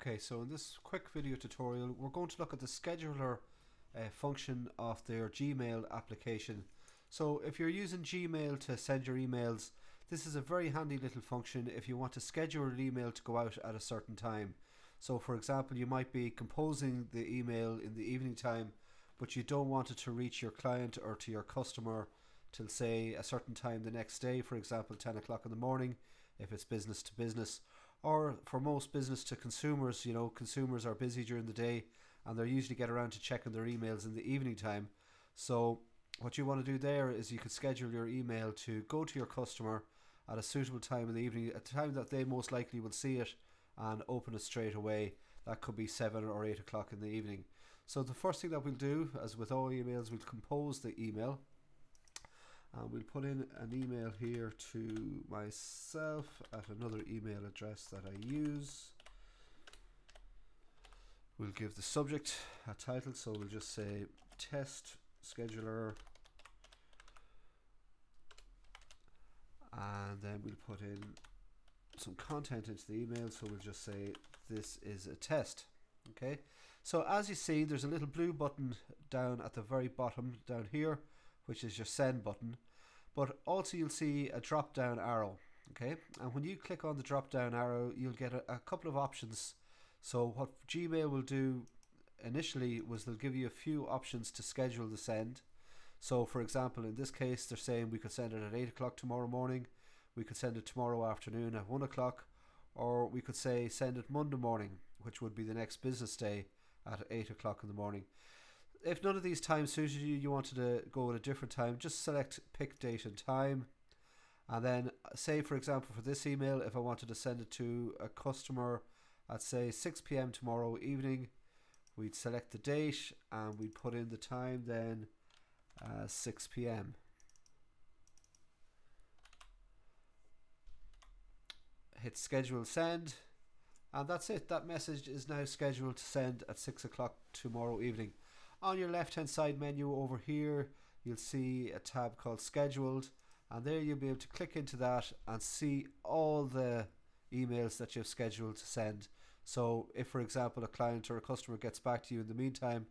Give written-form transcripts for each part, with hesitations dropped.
Okay, so in this quick video tutorial, we're going to look at the scheduler function of their Gmail application. So if you're using Gmail to send your emails, this is a very handy little function if you want to schedule an email to go out at a certain time. So for example, you might be composing the email in the evening time, but you don't want it to reach your client or to your customer till say a certain time the next day, for example 10 o'clock in the morning if it's business to business. Or for most business to consumers, you know, consumers are busy during the day and they usually get around to checking their emails in the evening time. So what you want to do there is you could schedule your email to go to your customer at a suitable time in the evening, at the time that they most likely will see it and open it straight away. That could be 7 or 8 o'clock in the evening. So the first thing that we'll do, as with all emails, we'll compose the email. We'll put in an email here to myself at another email address that I use. We'll give the subject a title, so we'll just say test scheduler, and then we'll put in some content into the email, so we'll just say this is a test. Okay, so as you see, there's a little blue button down at the very bottom down here, which is your send button, but also you'll see a drop down arrow. Okay, and when you click on the drop down arrow, you'll get a couple of options. So what Gmail will do initially was they'll give you a few options to schedule the send. So for example, in this case, they're saying we could send it at 8 o'clock tomorrow morning, we could send it tomorrow afternoon at 1 o'clock, or we could say send it Monday morning, which would be the next business day at 8 o'clock in the morning. If none of these times suited you, you wanted to go at a different time, just select pick date and time. And then say, for example, for this email, if I wanted to send it to a customer at say 6 p.m. tomorrow evening, we'd select the date and we'd put in the time then 6 p.m. Hit schedule send, and that's it. That message is now scheduled to send at 6 o'clock tomorrow evening. On your left hand side menu over here, you'll see a tab called scheduled, and there you'll be able to click into that and see all the emails that you've scheduled to send. So if, for example, a client or a customer gets back to you in the meantime,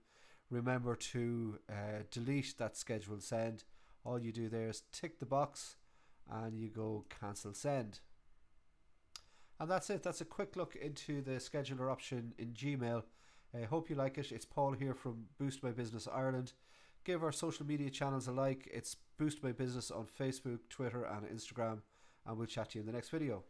remember to delete that scheduled send. All you do there is tick the box and you go cancel send. And that's it. That's a quick look into the scheduler option in Gmail. I hope you like it. It's Paul here from Boost My Business Ireland. Give our social media channels a like. It's Boost My Business on Facebook, Twitter and Instagram. And we'll chat to you in the next video.